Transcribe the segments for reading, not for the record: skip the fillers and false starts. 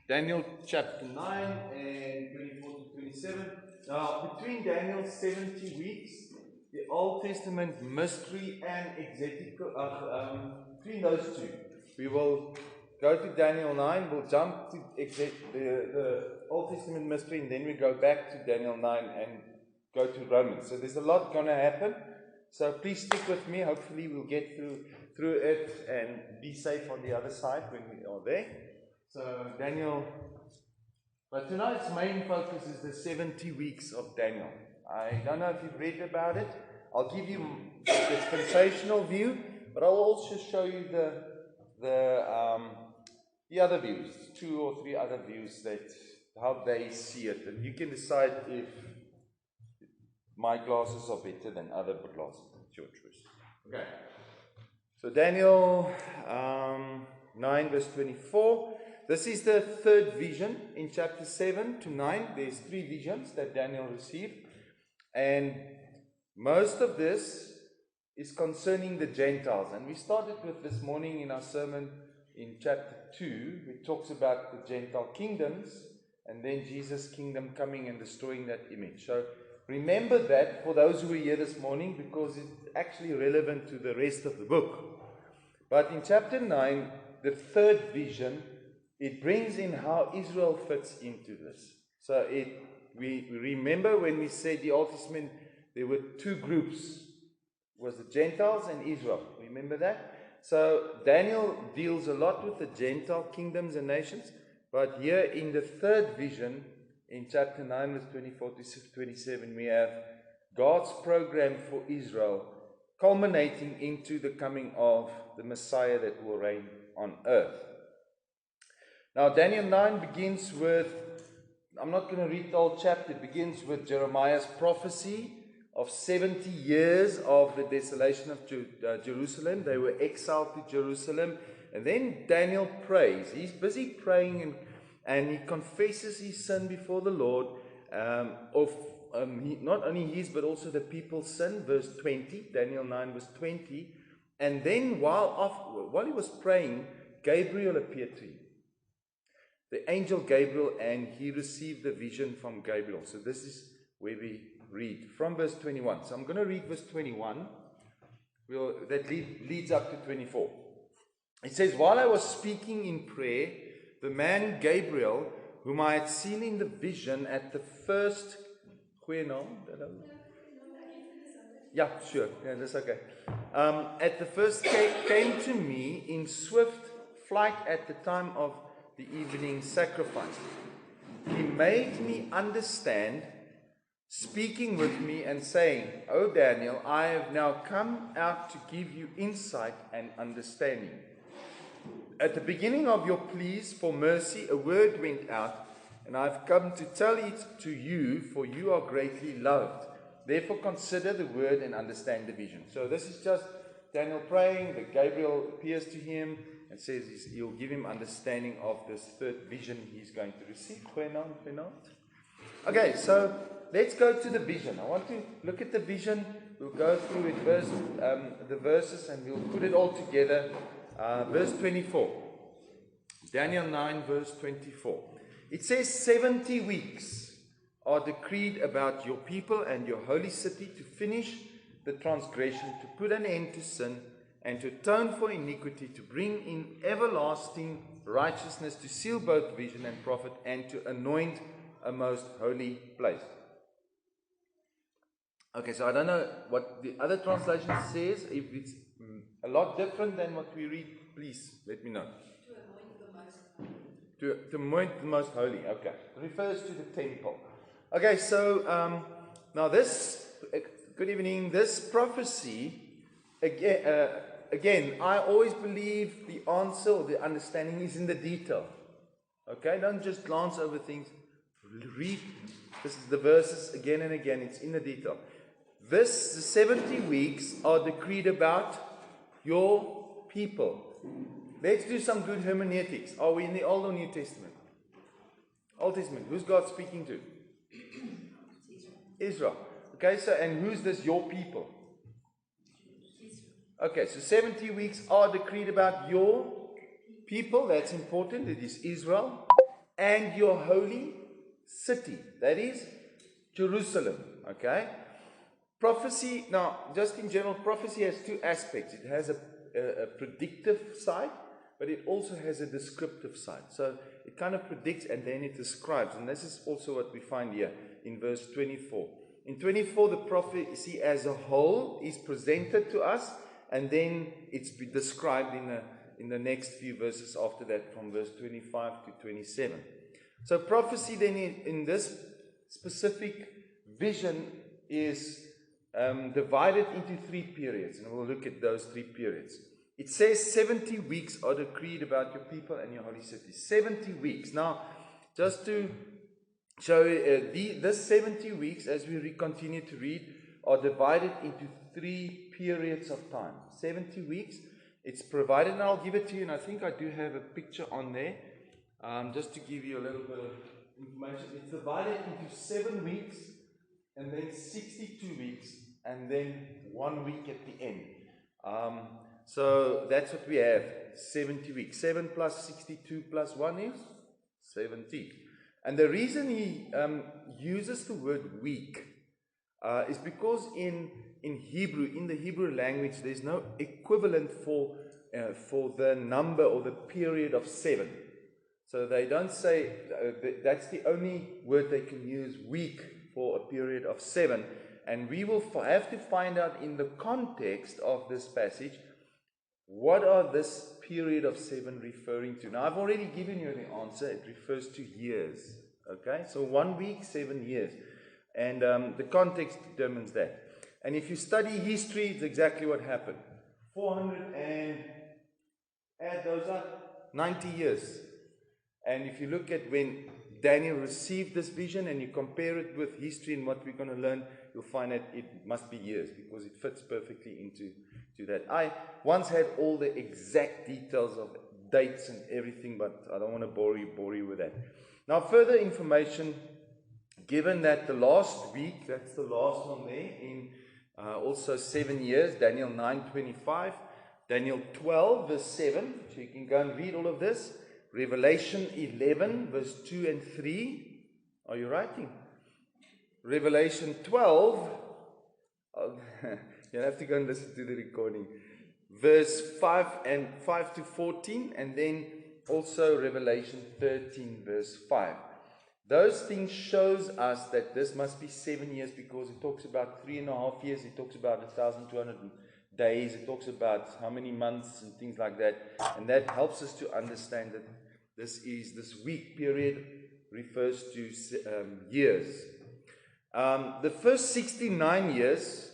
Daniel chapter 9 and 24 to 27. Now, between Daniel's 70 weeks, the Old Testament mystery and exegetical, between those two, we will go to Daniel 9, we'll jump to the Old Testament mystery, and then we go back to Daniel 9 and go to Romans. So there's a lot going to happen. So please stick with me. Hopefully we'll get through it and be safe on the other side when we are there. So Daniel, but tonight's main focus is the 70 weeks of Daniel. I don't know if you've read about it. I'll give you the dispensational view, but I'll also show you the other views, 2 or 3 other views that how they see it, and you can decide if my glasses are better than other glasses. It's your choice. Okay. So Daniel 9 verse 24. This is the third vision in chapter 7 to 9. There's 3 visions that Daniel received. And most of this is concerning the Gentiles. And we started with this morning in our sermon in chapter 2. It talks about the Gentile kingdoms and then Jesus' kingdom coming and destroying that image. So remember that for those who are here this morning, because it's actually relevant to the rest of the book. But in chapter 9, the third vision, it brings in how Israel fits into this. So we remember when we said the Old Testament, there were 2 groups. It was the Gentiles and Israel. Remember that? So Daniel deals a lot with the Gentile kingdoms and nations. But here in the third vision, in chapter 9, verse 24 to 27, we have God's program for Israel, culminating into the coming of the Messiah that will reign on earth. Now, Daniel 9 begins with, I'm not going to read the whole chapter, it begins with Jeremiah's prophecy of 70 years of the desolation of Jerusalem. They were exiled to Jerusalem. And then Daniel prays. He's busy praying and he confesses his sin before the Lord. Not only his, but also the people's sin, verse 20, Daniel 9, verse 20. And then while he was praying, Gabriel appeared to him. The angel Gabriel, and he received the vision from Gabriel. So this is where we read from verse 21. So I'm going to read verse 21. That leads up to 24. It says, while I was speaking in prayer, the man Gabriel, whom I had seen in the vision at the first... Yeah, sure. Yeah, that's okay. At the first came to me in swift flight at the time of the evening sacrifice. He made me understand, speaking with me and saying, O Daniel, I have now come out to give you insight and understanding. At the beginning of your pleas for mercy, a word went out, and I have come to tell it to you, for you are greatly loved. Therefore consider the word and understand the vision. So this is just Daniel praying, that Gabriel appears to him and says he'll give him understanding of this third vision he's going to receive. Okay, so let's go to the vision. I want to look at the vision. We'll go through it the verses, and we'll put it all together. Verse 24. Daniel 9, verse 24. It says, 70 weeks are decreed about your people and your holy city to finish the transgression, to put an end to sin, and to atone for iniquity, to bring in everlasting righteousness, to seal both vision and prophet, and to anoint a most holy place. Okay, so I don't know what the other translation says. If it's a lot different than what we read, please let me know. To anoint the most holy. Okay, it refers to the temple. Okay, so now this, good evening, this prophecy, again, I always believe the answer or the understanding is in the detail. Okay, don't just glance over things. Read this is the verses again and again. It's in the detail. The 70 weeks are decreed about your people. Let's do some good hermeneutics. Are we in the Old or New Testament? Old Testament. Who's God speaking to? Israel. Okay, so and who's this your people? Okay, so 70 weeks are decreed about your people. That's important. It is Israel. and your holy city. That is Jerusalem. Okay? Prophecy, now, just in general, prophecy has two aspects. It has a predictive side, but it also has a descriptive side. So it kind of predicts and then it describes. And this is also what we find here in verse 24. In 24, the prophecy as a whole is presented to us, and then it's described in the next few verses after that, from verse 25 to 27. So prophecy then in this specific vision is divided into 3 periods, and we'll look at those 3 periods. It says 70 weeks are decreed about your people and your holy city. 70 weeks. Now, just to show this 70 weeks, as we continue to read, are divided into 3 periods of time. 70 weeks. It's provided, and I'll give it to you, and I think I do have a picture on there, just to give you a little bit of information. It's divided into 7 weeks, and then 62 weeks, and then 1 week at the end. So that's what we have, 70 weeks. 7 plus 62 plus 1 is 70. And the reason he uses the word week is because in Hebrew, in the Hebrew language, there's no equivalent for the number or the period of 7. So they don't say, that's the only word they can use, week, for a period of 7. And we will have to find out in the context of this passage, what are this period of 7 referring to? Now, I've already given you the answer. It refers to years. Okay? So 1 week, 7 years. And the context determines that. And if you study history, it's exactly what happened. 400 and add those up, 90 years. And if you look at when Daniel received this vision and you compare it with history and what we're going to learn, you'll find that it must be years, because it fits perfectly into that. I once had all the exact details of dates and everything, but I don't want to bore you with that. Now, further information, given that the last week, that's the last one there, in also 7 years, Daniel 9:25, Daniel 12, verse 7, so you can go and read all of this. Revelation 11, verse 2 and 3. Are you writing? Revelation 12, you'll have to go and listen to the recording. Verse 5 to 14, and then also Revelation 13, verse 5. Those things shows us that this must be 7 years, because it talks about 3.5 years, it talks about 1,200 days, it talks about how many months and things like that, and that helps us to understand that this week period refers to years. The first 69 years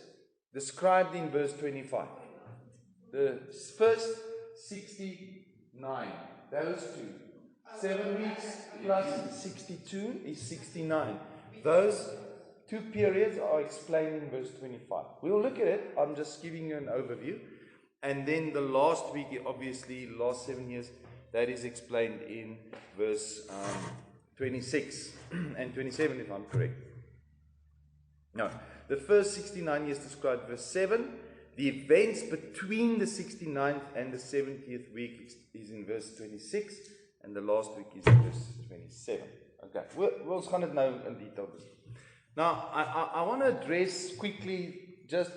described in verse 25. The first 69, those two. 7 weeks plus 62 is 69. Those 2 periods are explained in verse 25. We'll look at it. I'm just giving you an overview. And then the last week, obviously, last 7 years, that is explained in verse 26 and 27, if I'm correct. No, the first 69 years described verse 7. The events between the 69th and the 70th week is in verse 26, and the last week is in verse 27. Okay, we'll kind of know in detail this. Now, I want to address quickly just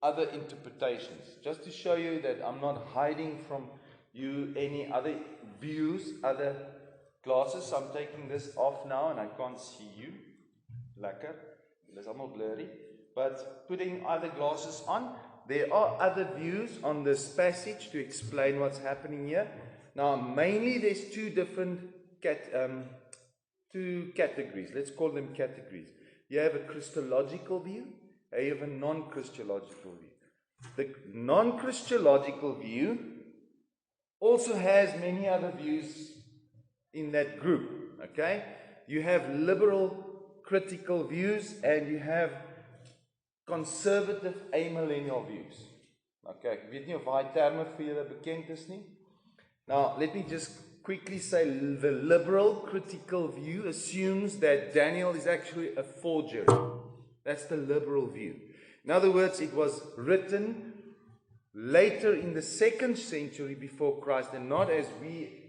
other interpretations, just to show you that I'm not hiding from you any other views, other glasses. I'm taking this off now and I can't see you. Lekker. It's almost blurry. But putting other glasses on, there are other views on this passage to explain what's happening here. Now, mainly there's two different categories. Let's call them categories. You have a Christological view, and you have a non-Christological view. The non-Christological view also has many other views in that group, okay? You have liberal critical views and you have conservative amillennial views. Okay, ek weet nie of daai terme vir julle bekend is nie. Now, let me just quickly say the liberal critical view assumes that Daniel is actually a forgery. That's the liberal view. In other words, it was written later in the 2nd century before Christ, and not as we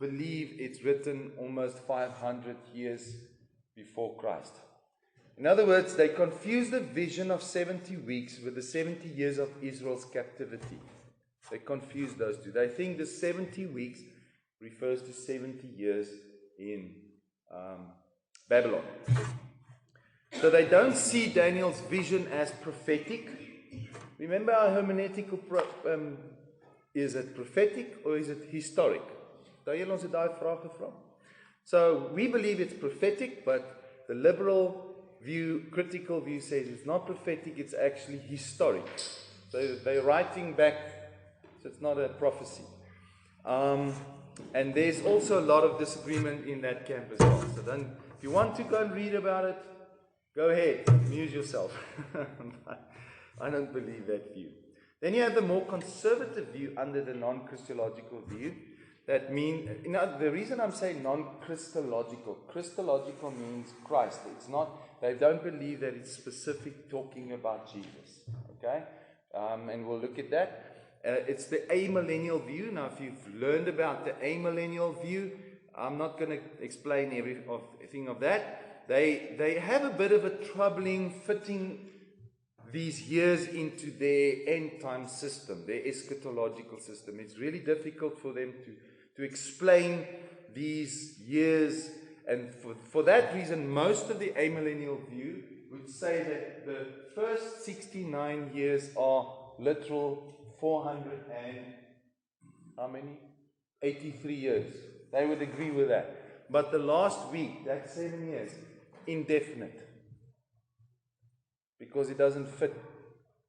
believe it's written almost 500 years before Christ. In other words, they confuse the vision of 70 weeks with the 70 years of Israel's captivity. They confuse those two. They think the 70 weeks refers to 70 years in Babylon. So they don't see Daniel's vision as prophetic. Remember our hermeneutical is it prophetic or is it historic? Ons het daai vraag gevra. So we believe it's prophetic, but the liberal view, critical view, says it's not prophetic, it's actually historic. So they're writing back, so it's not a prophecy. And there's also a lot of disagreement in that camp as well. So then, if you want to go and read about it, go ahead, amuse yourself. I don't believe that view. Then you have the more conservative view under the non-Christological view. That means, the reason I'm saying non-Christological, Christological means Christ. It's not, they don't believe that it's specific talking about Jesus. Okay? And we'll look at that. It's the amillennial view. Now, if you've learned about the amillennial view, I'm not going to explain everything of that. They have a bit of a troubling fitting these years into their end time system, their eschatological system. It's really difficult for them to explain these years, and for that reason, most of the amillennial view would say that the first 69 years are literal 400 and how many? 83 years. They would agree with that. But the last week, that's 7 years, indefinite. Because it doesn't fit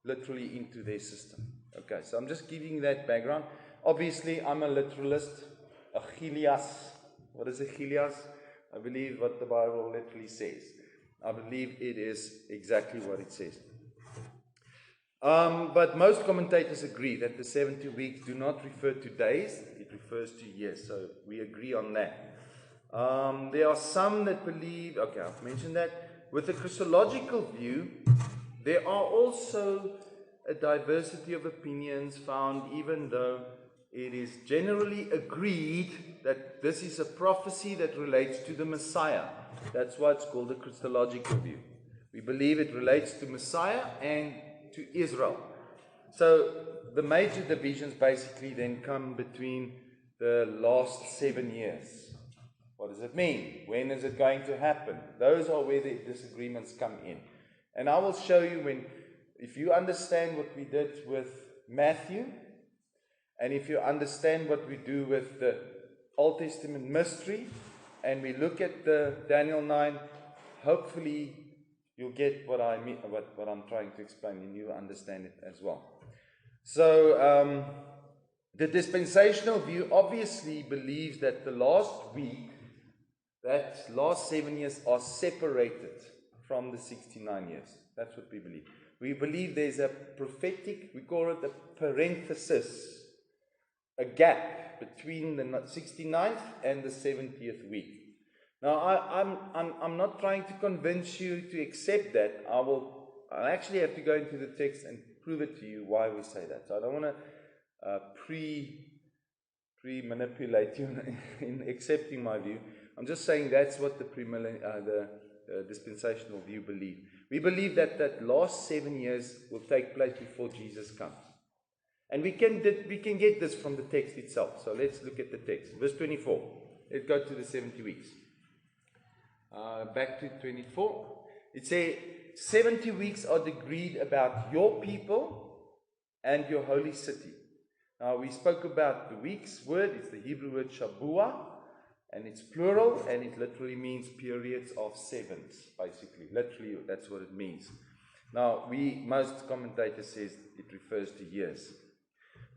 literally into their system. Okay, so I'm just giving you that background. Obviously, I'm a literalist. Achilles. What is Achilles? I believe what the Bible literally says. I believe it is exactly what it says. But most commentators agree that the 70 weeks do not refer to days, it refers to years. So we agree on that. There are some that believe, okay, I've mentioned that. With the Christological view, there are also a diversity of opinions found, even though it is generally agreed that this is a prophecy that relates to the Messiah. That's why it's called the Christological view. We believe it relates to Messiah and to Israel. So the major divisions basically then come between the last 7 years. What does it mean? When is it going to happen? Those are where the disagreements come in. And I will show you if you understand what we did with Matthew, and if you understand what we do with the Old Testament mystery, and we look at the Daniel 9, hopefully you'll get what I mean, what I'm trying to explain, and you understand it as well. So the dispensational view obviously believes that the last week, that last 7 years are separated from the 69 years. That's what we believe. We believe there's a prophetic, we call it a parenthesis, a gap between the 69th and the 70th week. Now, I'm not trying to convince you to accept that. I'll actually have to go into the text and prove it to you why we say that. So I don't want to pre-manipulate you in accepting my view. I'm just saying that's what the dispensational view believe. We believe that last 7 years will take place before Jesus comes. And we can get this from the text itself. So let's look at the text. Verse 24. Let's go to the 70 weeks. Back to 24. It says, 70 weeks are decreed about your people and your holy city. Now, we spoke about the weeks word. It's the Hebrew word Shabua, and it's plural, and it literally means periods of sevens, basically. Literally, that's what it means. Now, most commentators says it refers to years.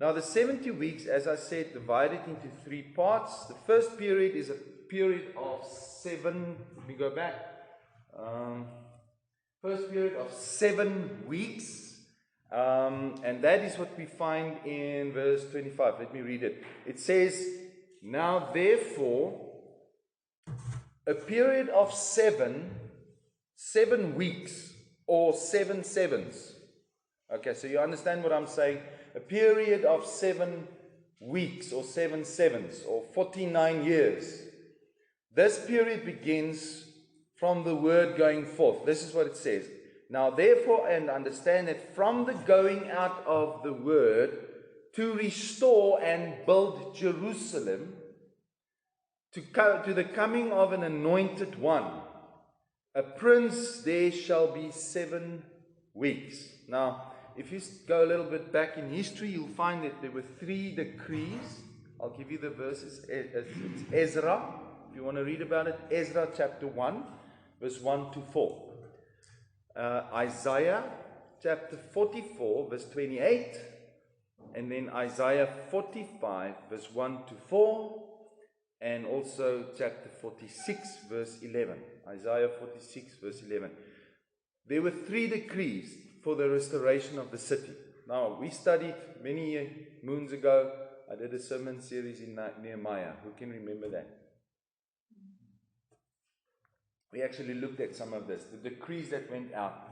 Now, the 70 weeks, as I said, divided into 3 parts. The first period is a period of 7, let me go back. First period of 7 weeks. And that is what we find in verse 25. Let me read it. It says, now therefore, a period of 7 weeks, or 7 sevens. Okay, so you understand what I'm saying? A period of 7 weeks or 7 sevens or 49 years. This period begins from the word going forth. This is what it says. Now therefore, and understand that from the going out of the word to restore and build Jerusalem, to the coming of an anointed one, a prince, there shall be 7 weeks. Now, if you go a little bit back in history, you'll find that there were 3 decrees. I'll give you the verses. It's Ezra, if you want to read about it. Ezra chapter 1, verse 1 to 4. Isaiah chapter 44, verse 28. And then Isaiah 45, verse 1 to 4. And also chapter 46, verse 11. Isaiah 46, verse 11. There were 3 decrees for the restoration of the city. Now, we studied many moons ago. I did a sermon series in Nehemiah. Who can remember that? We actually looked at some of this, the decrees that went out.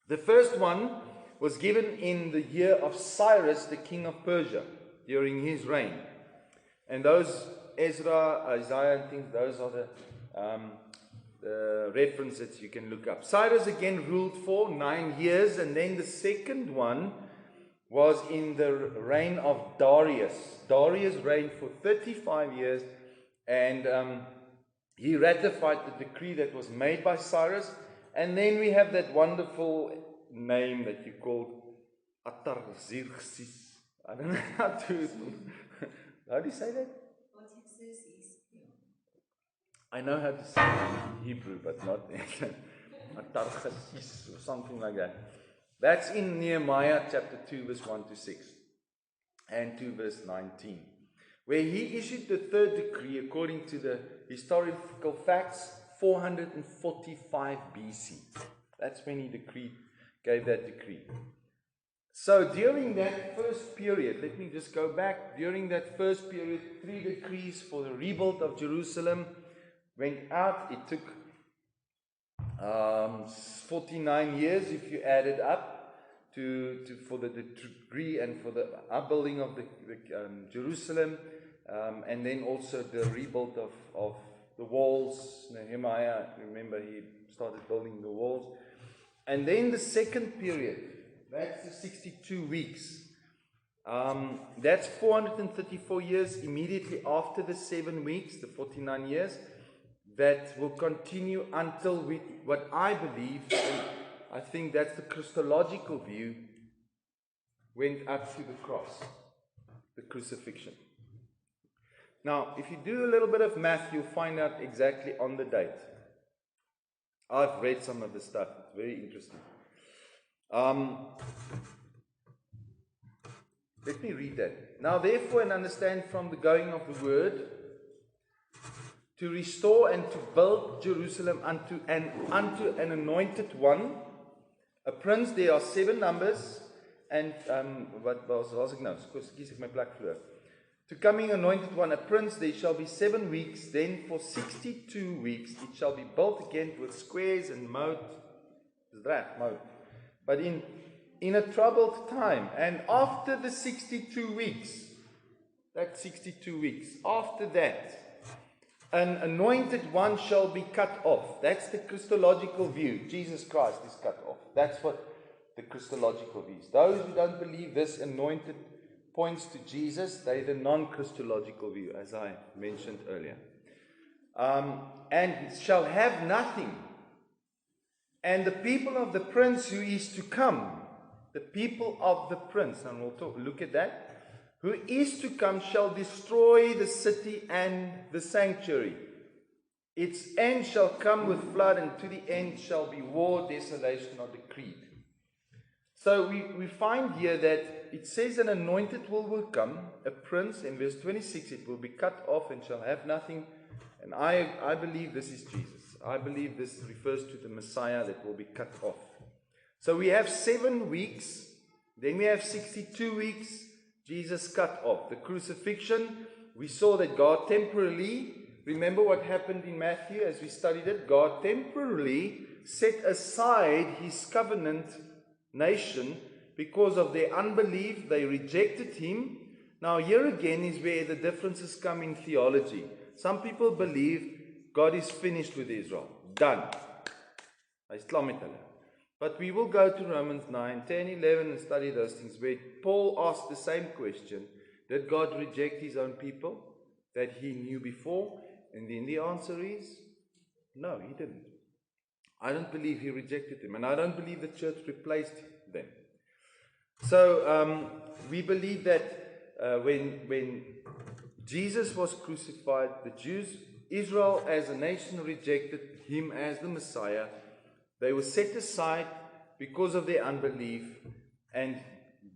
The first one was given in the year of Cyrus, the king of Persia, during his reign. And those Ezra, Isaiah and things, those are the references you can look up. Cyrus again ruled for 9 years, and then the second one was in the reign of Darius. Darius reigned for 35 years, and he ratified the decree that was made by Cyrus. And then we have that wonderful name that you call Artaxerxes. I don't know how do you say that? I know how to say it in Hebrew, but not Artaxerxes or something like that. That's in Nehemiah chapter 2, verse 1 to 6, and 2 verse 19, where he issued the third decree according to the historical facts, 445 BC. That's when he gave that decree. So during that first period, let me just go back. During that first period, 3 decrees for the rebuild of Jerusalem went out. It took 49 years if you add it up for the decree and for the upbuilding of the Jerusalem, and then also the rebuild of the walls. Nehemiah, remember, he started building the walls. And then the second period, that's the 62 weeks. That's 434 years immediately after the 7 weeks, the 49 years, that will continue until what I believe, and I think that's the Christological view, went up to the cross, the crucifixion. Now, if you do a little bit of math, you'll find out exactly on the date. I've read some of the stuff. It's very interesting. Let me read that. Now, therefore, and understand from the going of the word, to restore and to build Jerusalem unto an anointed one, a prince. There are 7 numbers, and wat was ek nou? Kies ek my plek vloer. To coming anointed one, a prince, there shall be 7 weeks, then for 62 weeks it shall be built again with squares and moat. Is that moat? But in a troubled time, and after the 62 weeks, that's 62 weeks, after that, an anointed one shall be cut off. That's the Christological view. Jesus Christ is cut off. That's what the Christological view is. Those who don't believe this anointed points to Jesus, they're the non-Christological view, as I mentioned earlier. And shall have nothing. And the people of the prince who is to come, the people of the prince, and we'll look at that, who is to come shall destroy the city and the sanctuary. Its end shall come with flood, and to the end shall be war, desolation, or decreed. So we find here that it says an anointed will come, a prince. In verse 26, it will be cut off and shall have nothing. And I believe this is Jesus. I believe this refers to the Messiah that will be cut off. So we have 7 weeks, then we have 62 weeks, Jesus cut off. The crucifixion, we saw that God temporarily, remember what happened in Matthew as we studied it? God temporarily set aside his covenant nation because of their unbelief. They rejected him. Now, here again is where the differences come in theology. Some people believe God is finished with Israel. Done. Hy's klaar met hulle. But we will go to Romans 9, 10, 11 and study those things where Paul asked the same question. Did God reject his own people that he knew before? And then the answer is, no, he didn't. I don't believe he rejected them. And I don't believe the church replaced them. So we believe that when Jesus was crucified, the Jews, Israel as a nation rejected him as the Messiah. They were set aside because of their unbelief. And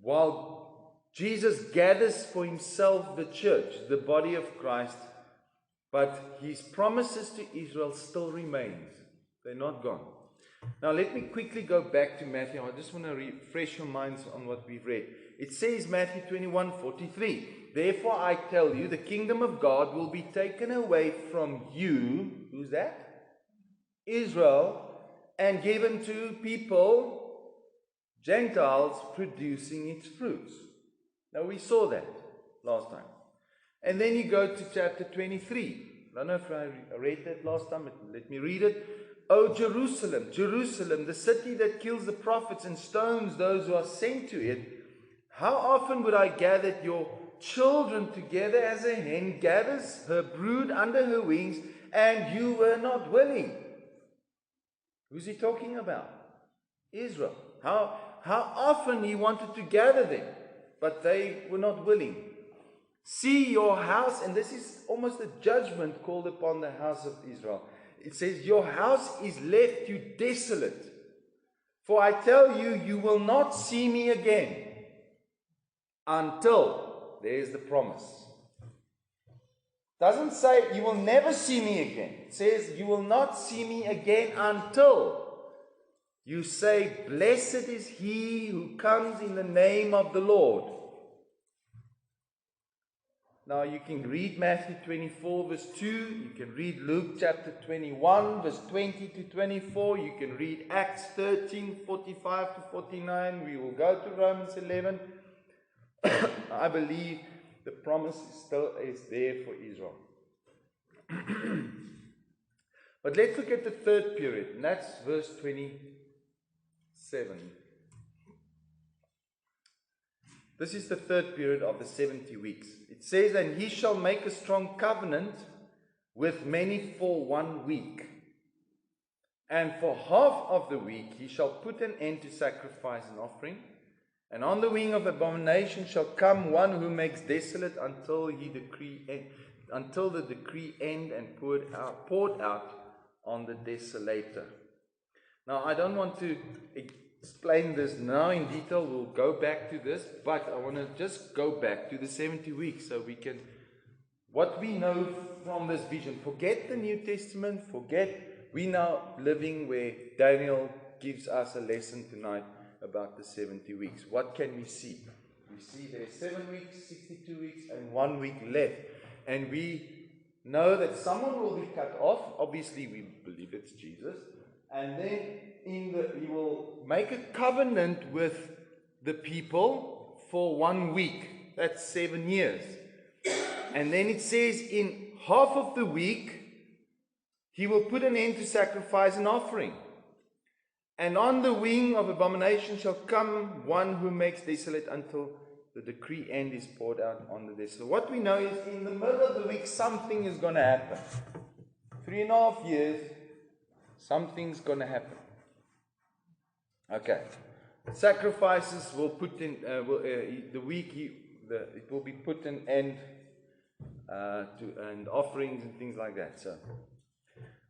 while Jesus gathers for himself the church, the body of Christ, but his promises to Israel still remains. They're not gone. Now let me quickly go back to Matthew. I just want to refresh your minds on what we've read. It says Matthew 21:43. Therefore I tell you, the kingdom of God will be taken away from you. Who's that? Israel. And given to people, Gentiles, producing its fruits. Now we saw that last time. And then you go to chapter 23. I don't know if I read that last time, but let me read it. O Jerusalem, Jerusalem, the city that kills the prophets and stones those who are sent to it, how often would I gather your children together as a hen gathers her brood under her wings, and you were not willing? Who's he talking about? Israel. How often he wanted to gather them, but they were not willing. See your house, and this is almost a judgment called upon the house of Israel. It says, your house is left you desolate. For I tell you, you will not see me again until, there's the promise. Doesn't say you will never see me again. It says you will not see me again until you say, blessed is he who comes in the name of the Lord. Now you can read Matthew 24 verse 2. You can read Luke chapter 21 verse 20 to 24. You can read Acts 13, 45 to 49. We will go to Romans 11. I believe the promise is there for Israel. But let's look at the third period, and that's verse 27. This is the third period of the 70 weeks. It says, and he shall make a strong covenant with many for 1 week. And for half of the week he shall put an end to sacrifice and offering. And on the wing of abomination shall come one who makes desolate until the decree end and poured out on the desolator. Now I don't want to explain this now in detail. We'll go back to this, but I want to just go back to the 70 weeks so we can, what we know from this vision. Forget the New Testament, we're now living where Daniel gives us a lesson tonight about the 70 weeks. What can we see? We see there's 7 weeks, 62 weeks, and 1 week left. And we know that someone will be cut off. Obviously, we believe it's Jesus. And then he will make a covenant with the people for 1 week. That's 7 years. And then it says in half of the week, he will put an end to sacrifice and offering. And on the wing of abomination shall come one who makes desolate until the decree end is poured out on the desolate. So what we know is in the middle of the week, something is going to happen. 3.5 years, something's going to happen. Okay. Sacrifices will put in, it will be put an end and offerings and things like that.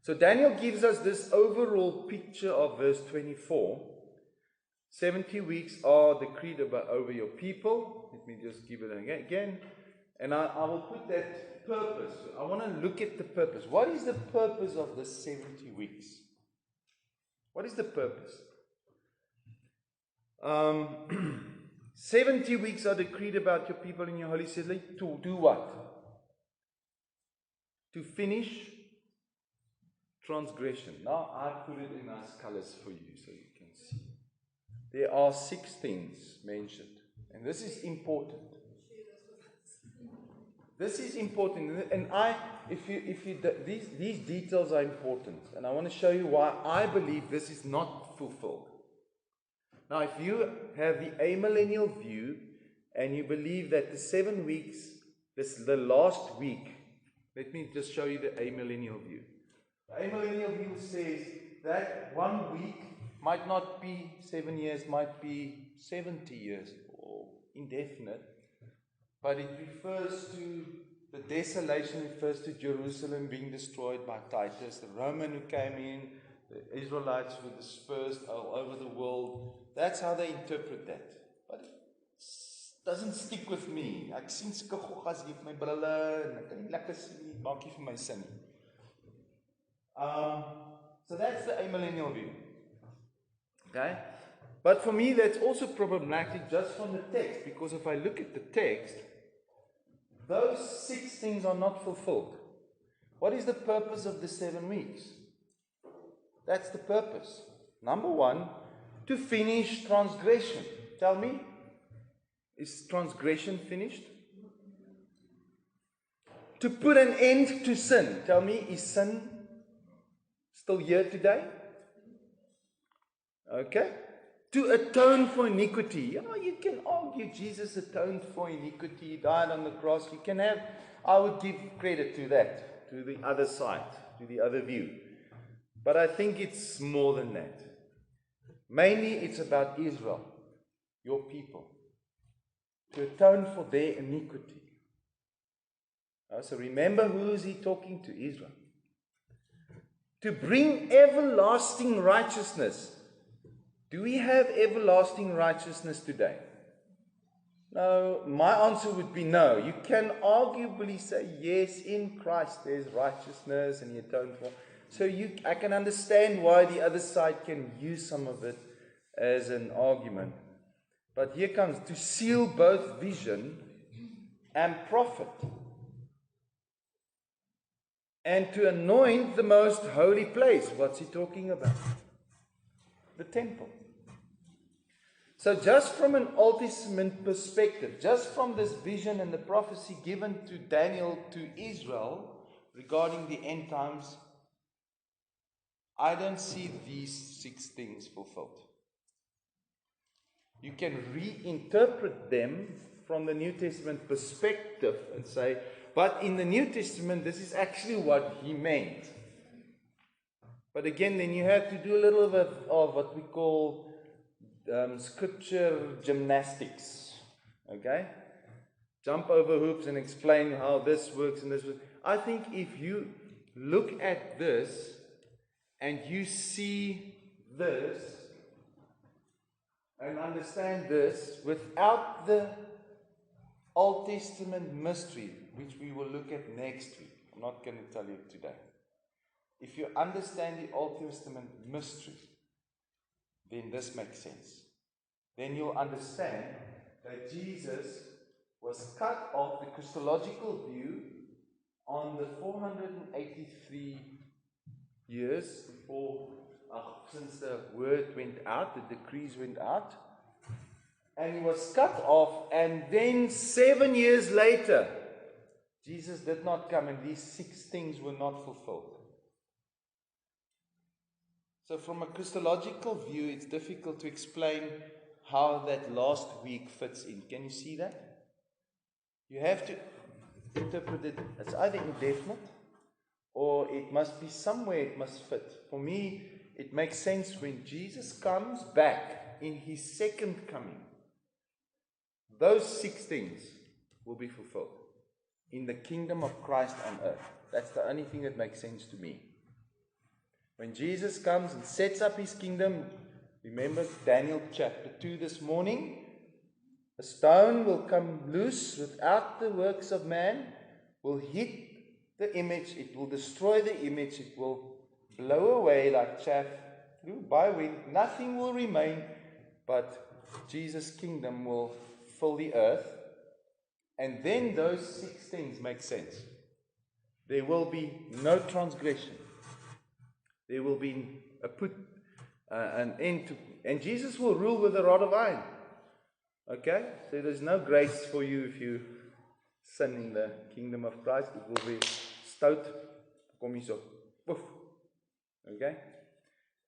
So Daniel gives us this overall picture of verse 24. 70 weeks are decreed over your people. Let me just give it again. And I will put that purpose. I want to look at the purpose. What is the purpose of the 70 weeks? What is the purpose? 70 weeks are decreed about your people in your holy city. To do what? To finish transgression. Now I put it in nice colors for you so you can see. There are 6 things mentioned, and this is important. This is important, and these details are important, and I want to show you why I believe this is not fulfilled. Now, if you have the amillennial view, and you believe that the 7 weeks, the last week, let me just show you the amillennial view. The amillennial view says that 1 week might not be 7 years, might be 70 years, or indefinite. But it refers to the desolation, refers to Jerusalem being destroyed by Titus, the Roman who came in, the Israelites were dispersed all over the world. That's how they interpret that. But it doesn't stick with me. Ek sien sulke goggas hier op my brille en ek kan nie lekker sien nie, maak nie vir my sin nie. So that's the amillennial view. Okay? But for me that's also problematic just from the text, because if I look at the text, those 6 things are not fulfilled. What is the purpose of the 7 weeks? That's the purpose. Number 1, to finish transgression. Tell me, is transgression finished? To put an end to sin. Tell me, is sin still here today? Okay. To atone for iniquity. Yeah, you can argue Jesus atoned for iniquity, he died on the cross. You can have, I would give credit to that, to the other side, to the other view. But I think it's more than that. Mainly it's about Israel, your people, to atone for their iniquity. So remember, who is he talking to? Israel. To bring everlasting righteousness. Do we have everlasting righteousness today? No, my answer would be no. You can arguably say yes, in Christ there's righteousness and he atoned for. So I can understand why the other side can use some of it as an argument. But here comes to seal both vision and prophet. And to anoint the most holy place. What's he talking about? The temple. So just from an Old Testament perspective, just from this vision and the prophecy given to Daniel to Israel regarding the end times, I don't see these 6 things fulfilled. You can reinterpret them from the New Testament perspective and say, but in the New Testament, this is actually what he meant. But again, then you have to do a little bit of what we call scripture gymnastics. Okay? Jump over hoops and explain how this works and this works. I think if you look at this and you see this and understand this without the Old Testament mystery, which we will look at next week. I'm not going to tell you today. If you understand the Old Testament mystery, then this makes sense. Then you'll understand that Jesus was cut off, the Christological view, on the 483 years before, since the word went out, the decrees went out. And he was cut off, and then 7 years later, Jesus did not come, and these 6 things were not fulfilled. So from a Christological view, it's difficult to explain how that last week fits in. Can you see that? You have to interpret it as either indefinite, or it must be somewhere it must fit. For me, it makes sense when Jesus comes back in his second coming. Those 6 things will be fulfilled in the kingdom of Christ on earth. That's the only thing that makes sense to me. When Jesus comes and sets up his kingdom, remember Daniel chapter 2 this morning, a stone will come loose without the works of man, will hit the image, it will destroy the image, it will blow away like chaff by wind, nothing will remain, but Jesus' kingdom will fill the earth, and then those 6 things make sense. There will be no transgression. There will be an end to, and Jesus will rule with a rod of iron. Okay? So there's no grace for you if you sin in the kingdom of Christ. It will be stout. Kom hier so. Poof. Okay?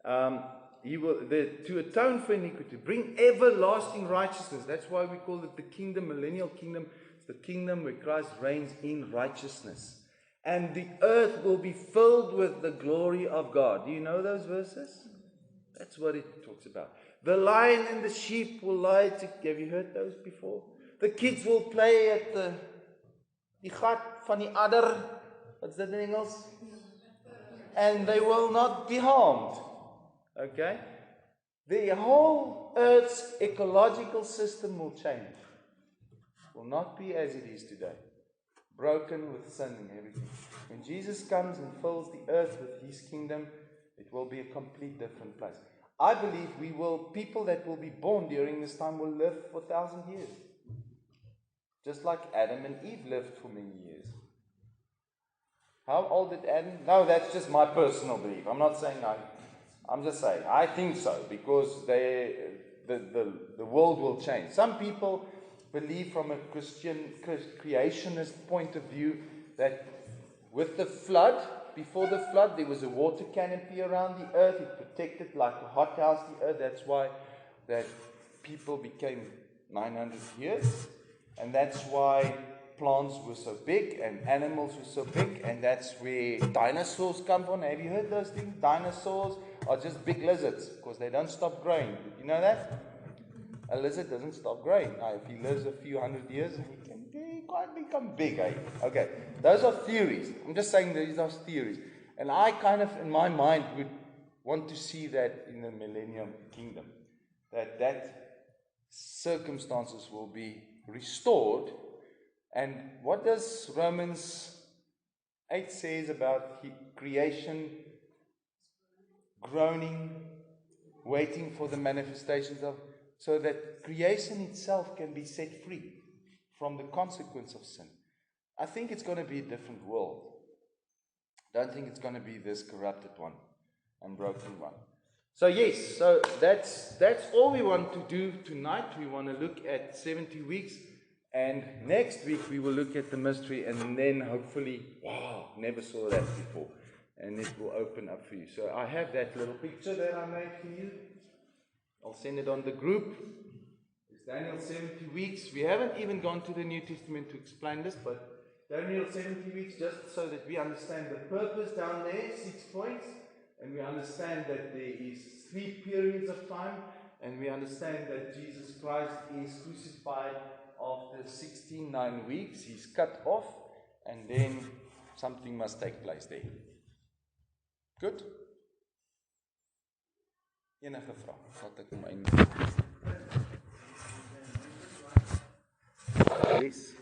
To atone for iniquity, bring everlasting righteousness. That's why we call it the kingdom, millennial kingdom. It's the kingdom where Christ reigns in righteousness. And the earth will be filled with the glory of God. Do you know those verses? That's what it talks about. The lion and the sheep will lie together. Have you heard those before? The kids will play at die gat van die adder. What's that in Engels? And they will not be harmed. Okay? The whole earth's ecological system will change. Will not be as it is today. Broken with sin and everything. When Jesus comes and fills the earth with His kingdom, it will be a complete different place. I believe people that will be born during this time will live for 1,000 years. Just like Adam and Eve lived for many years. How old did Adam? No, that's just my personal belief. I'm not saying I'm just saying, I think so, because the world will change. Some people believe from a Christian creationist point of view that with the flood, before the flood, there was a water canopy around the earth. It protected like a hothouse the earth. That's why that people became 900 years. And that's why plants were so big and animals were so big. And that's where dinosaurs come from. Have you heard those things? Dinosaurs are just big lizards because they don't stop growing. Did you know that? A lizard doesn't stop growing. Now, if he lives a few hundred years, he can't become big, eh? Okay, those are theories. I'm just saying these are theories. And I kind of, in my mind, would want to see that in the millennium kingdom. That circumstances will be restored. And what does Romans 8 says about creation groaning, waiting for the manifestations of, so that creation itself can be set free from the consequence of sin. I think it's going to be a different world. Don't think it's going to be this corrupted one and broken one. So yes, so that's all we want to do tonight. We want to look at 70 weeks, and next week we will look at the mystery, and then hopefully, wow, never saw that before, and it will open up for you. So I have that little picture that I made for you. I'll send it on the group. It's Daniel 70 weeks. We haven't even gone to the New Testament to explain this, but Daniel 70 weeks, just so that we understand the purpose down there, 6 points, and we understand that there is 3 periods of time, and we understand that Jesus Christ is crucified after 9 weeks. He's cut off, and then something must take place there. Good? Enige vraag? Vat ek hom eindig. Yes.